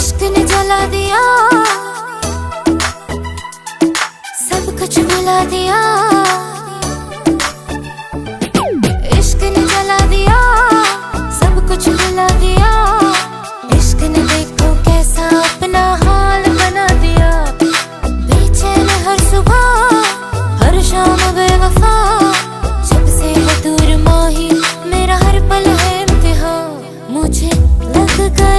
इश्क ने जला दिया, सब कुछ भुला दिया। इश्क ने जला दिया, सब कुछ भुला दिया। इश्क ने देखो कैसा अपना हाल बना दिया। बेचैन हर सुबह हर शाम बेवफा, जब से है दूर माही मेरा हर पल है इम्तिहान। मुझे लग गया